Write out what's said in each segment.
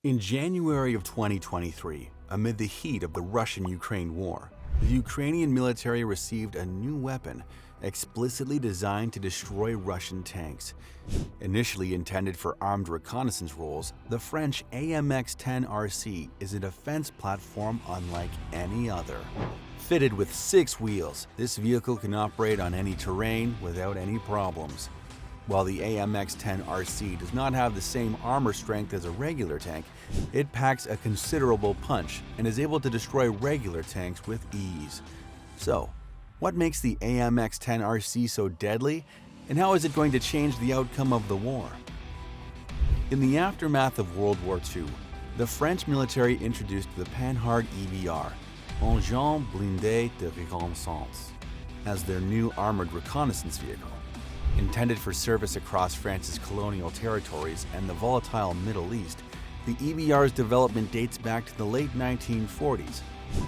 In January of 2023, amid the heat of the Russian-Ukraine war, the Ukrainian military received a new weapon explicitly designed to destroy Russian tanks. Initially intended for armed reconnaissance roles, the French AMX-10RC is a defense platform unlike any other. Fitted with 6 wheels, this vehicle can operate on any terrain without any problems. While the AMX-10RC does not have the same armor strength as a regular tank, it packs a considerable punch and is able to destroy regular tanks with ease. So, what makes the AMX-10RC so deadly, and how is it going to change the outcome of the war? In the aftermath of World War II, the French military introduced the Panhard EBR, Engin Blindé de Reconnaissance, as their new armored reconnaissance vehicle. Intended for service across France's colonial territories and the volatile Middle East, the EBR's development dates back to the late 1940s.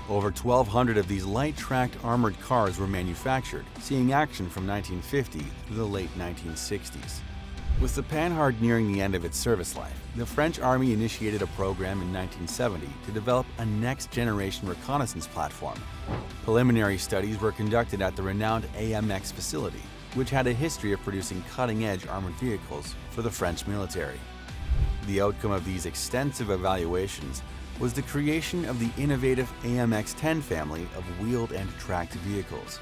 Over 1,200 of these light-tracked armored cars were manufactured, seeing action from 1950 through the late 1960s. With the Panhard nearing the end of its service life, the French Army initiated a program in 1970 to develop a next-generation reconnaissance platform. Preliminary studies were conducted at the renowned AMX facility, which had a history of producing cutting-edge armored vehicles for the French military. The outcome of these extensive evaluations was the creation of the innovative AMX-10 family of wheeled and tracked vehicles.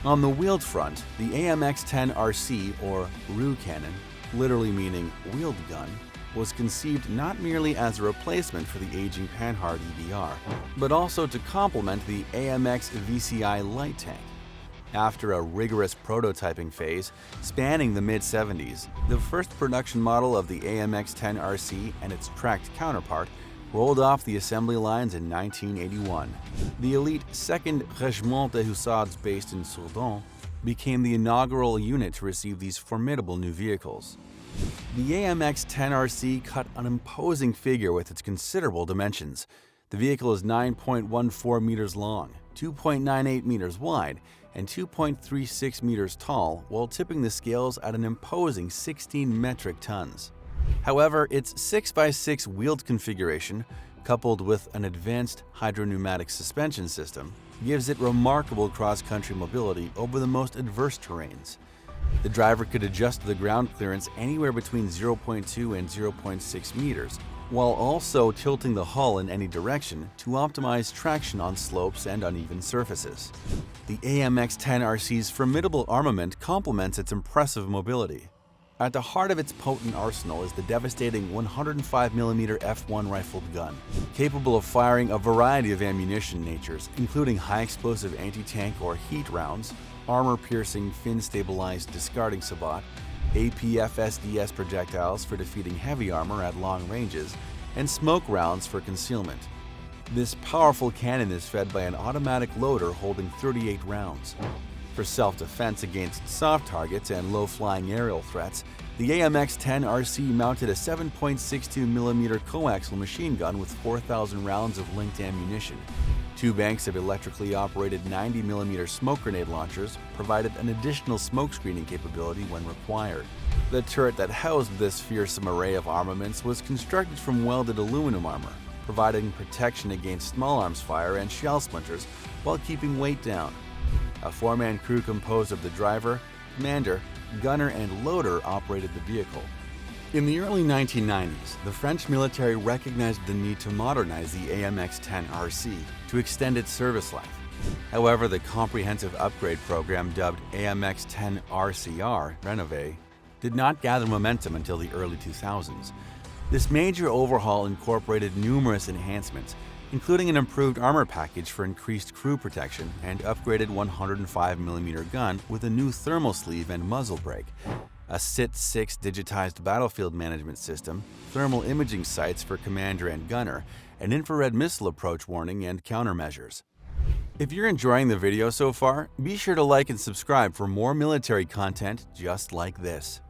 On the wheeled front, the AMX-10RC, or roue cannon, literally meaning wheeled gun, was conceived not merely as a replacement for the aging Panhard EBR, but also to complement the AMX VCI light tank. After a rigorous prototyping phase spanning the mid-70s, the first production model of the AMX-10RC and its tracked counterpart rolled off the assembly lines in 1981. The elite 2nd Régiment des Hussards based in Sourdon became the inaugural unit to receive these formidable new vehicles. The AMX-10RC cut an imposing figure with its considerable dimensions. The vehicle is 9.14 meters long, 2.98 meters wide, and 2.36 meters tall, while tipping the scales at an imposing 16 metric tons. However, its 6x6 wheeled configuration, coupled with an advanced hydropneumatic suspension system, gives it remarkable cross-country mobility over the most adverse terrains. The driver could adjust the ground clearance anywhere between 0.2 and 0.6 meters, while also tilting the hull in any direction to optimize traction on slopes and uneven surfaces. The AMX-10RC's formidable armament complements its impressive mobility. At the heart of its potent arsenal is the devastating 105mm F1 rifled gun, capable of firing a variety of ammunition natures, including high-explosive anti-tank or heat rounds, armor-piercing fin-stabilized discarding sabot, APFSDS projectiles for defeating heavy armor at long ranges, and smoke rounds for concealment. This powerful cannon is fed by an automatic loader holding 38 rounds. For self-defense against soft targets and low-flying aerial threats, the AMX-10RC mounted a 7.62mm coaxial machine gun with 4,000 rounds of linked ammunition. 2 banks of electrically operated 90mm smoke grenade launchers provided an additional smoke screening capability when required. The turret that housed this fearsome array of armaments was constructed from welded aluminum armor, providing protection against small arms fire and shell splinters while keeping weight down. A 4-man crew composed of the driver, commander, gunner, and loader operated the vehicle. In the early 1990s, the French military recognized the need to modernize the AMX-10RC to extend its service life. However, the comprehensive upgrade program dubbed AMX-10RCR Rénové did not gather momentum until the early 2000s. This major overhaul incorporated numerous enhancements, including an improved armor package for increased crew protection and upgraded 105mm gun with a new thermal sleeve and muzzle brake, a SIT-6 digitized battlefield management system, thermal imaging sights for commander and gunner, and infrared missile approach warning and countermeasures. If you're enjoying the video so far, be sure to like and subscribe for more military content just like this.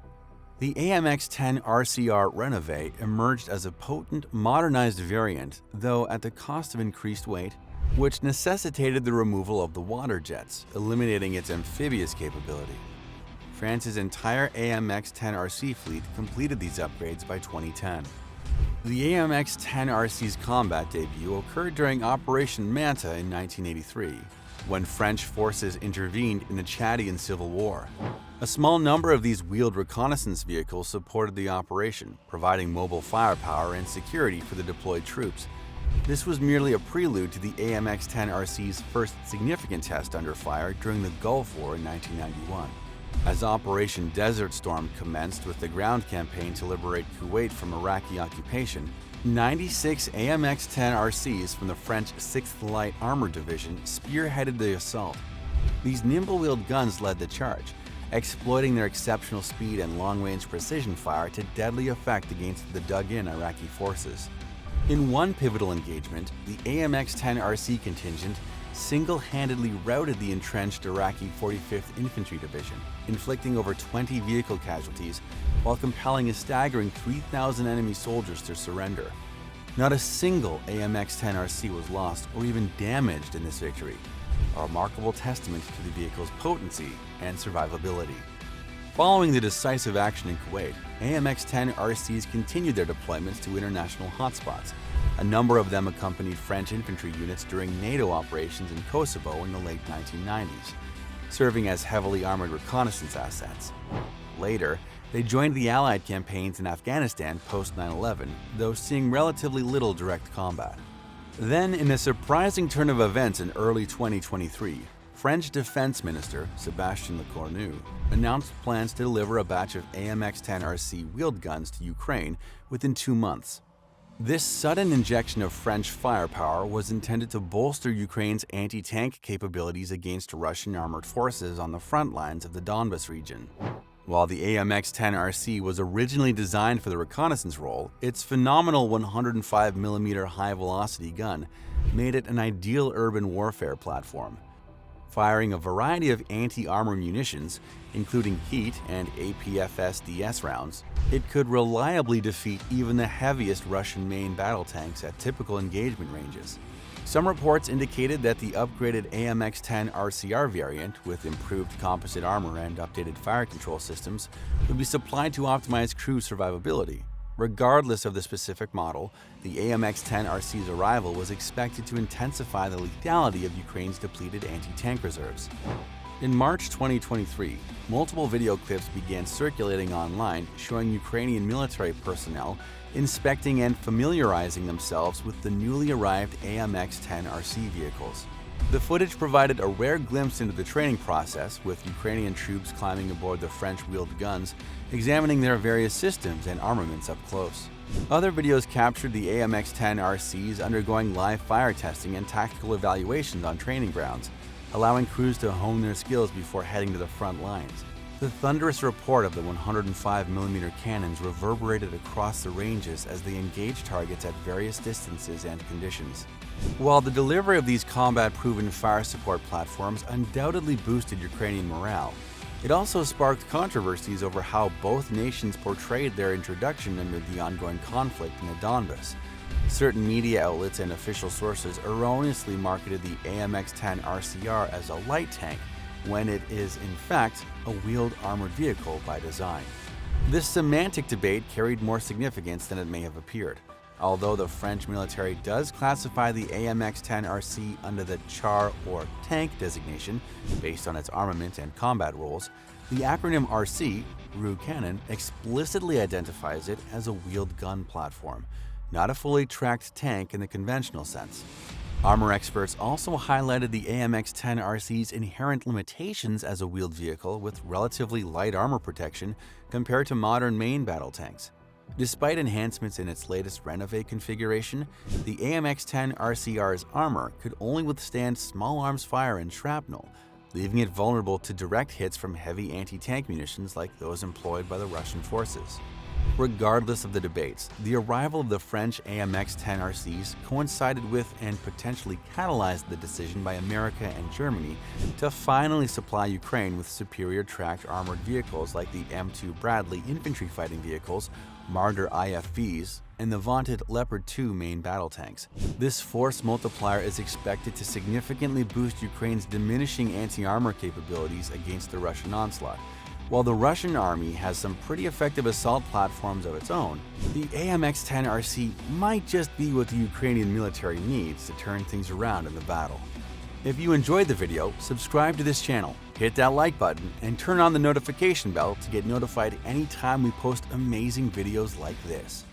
The AMX-10RCR Rénové emerged as a potent, modernized variant, though at the cost of increased weight, which necessitated the removal of the water jets, eliminating its amphibious capability. France's entire AMX-10RC fleet completed these upgrades by 2010. The AMX-10RC's combat debut occurred during Operation Manta in 1983, when French forces intervened in the Chadian Civil War. A small number of these wheeled reconnaissance vehicles supported the operation, providing mobile firepower and security for the deployed troops. This was merely a prelude to the AMX-10RC's first significant test under fire during the Gulf War in 1991. As Operation Desert Storm commenced with the ground campaign to liberate Kuwait from Iraqi occupation, 96 AMX-10RCs from the French 6th Light Armored Division spearheaded the assault. These nimble-wheeled guns led the charge, exploiting their exceptional speed and long-range precision fire to deadly effect against the dug-in Iraqi forces. In one pivotal engagement, the AMX-10RC contingent single-handedly routed the entrenched Iraqi 45th Infantry Division, inflicting over 20 vehicle casualties while compelling a staggering 3,000 enemy soldiers to surrender. Not a single AMX-10RC was lost or even damaged in this victory, a remarkable testament to the vehicle's potency and survivability. Following the decisive action in Kuwait, AMX-10RCs continued their deployments to international hotspots. A number of them accompanied French infantry units during NATO operations in Kosovo in the late 1990s, serving as heavily armored reconnaissance assets. Later, they joined the Allied campaigns in Afghanistan post 9/11, though seeing relatively little direct combat. Then, in a surprising turn of events in early 2023, French Defense Minister Sébastien Lecornu announced plans to deliver a batch of AMX-10RC wheeled guns to Ukraine within 2 months. This sudden injection of French firepower was intended to bolster Ukraine's anti-tank capabilities against Russian armored forces on the front lines of the Donbas region. While the AMX-10RC was originally designed for the reconnaissance role, its phenomenal 105mm high-velocity gun made it an ideal urban warfare platform. Firing a variety of anti-armor munitions, including heat and APFSDS rounds, it could reliably defeat even the heaviest Russian main battle tanks at typical engagement ranges. Some reports indicated that the upgraded AMX-10 RCR variant, with improved composite armor and updated fire control systems, would be supplied to optimize crew survivability. Regardless of the specific model, the AMX-10 RC's arrival was expected to intensify the lethality of Ukraine's depleted anti-tank reserves. In March 2023, multiple video clips began circulating online showing Ukrainian military personnel inspecting and familiarizing themselves with the newly arrived AMX-10 RC vehicles. The footage provided a rare glimpse into the training process, with Ukrainian troops climbing aboard the French wheeled guns, examining their various systems and armaments up close. Other videos captured the AMX-10 RCs undergoing live fire testing and tactical evaluations on training grounds, allowing crews to hone their skills before heading to the front lines. The thunderous report of the 105mm cannons reverberated across the ranges as they engaged targets at various distances and conditions. While the delivery of these combat-proven fire support platforms undoubtedly boosted Ukrainian morale, it also sparked controversies over how both nations portrayed their introduction amid the ongoing conflict in the Donbas. Certain media outlets and official sources erroneously marketed the AMX-10 RCR as a light tank, when it is, in fact, a wheeled armored vehicle by design. This semantic debate carried more significance than it may have appeared. Although the French military does classify the AMX-10 RC under the char or tank designation based on its armament and combat roles, the acronym RC, Rue Canon, explicitly identifies it as a wheeled gun platform, not a fully tracked tank in the conventional sense. Armor experts also highlighted the AMX-10 RC's inherent limitations as a wheeled vehicle with relatively light armor protection compared to modern main battle tanks. Despite enhancements in its latest Renovate configuration, the AMX-10 RCR's armor could only withstand small arms fire and shrapnel, leaving it vulnerable to direct hits from heavy anti-tank munitions like those employed by the Russian forces. Regardless of the debates, the arrival of the French AMX-10 RCs coincided with and potentially catalyzed the decision by America and Germany to finally supply Ukraine with superior tracked armored vehicles like the M2 Bradley infantry fighting vehicles, Marder IFVs, and the vaunted Leopard 2 main battle tanks. This force multiplier is expected to significantly boost Ukraine's diminishing anti-armor capabilities against the Russian onslaught, While the Russian army has some pretty effective assault platforms of its own, the AMX-10RC might just be what the Ukrainian military needs to turn things around in the battle. If you enjoyed the video, subscribe to this channel, hit that like button, and turn on the notification bell to get notified anytime we post amazing videos like this.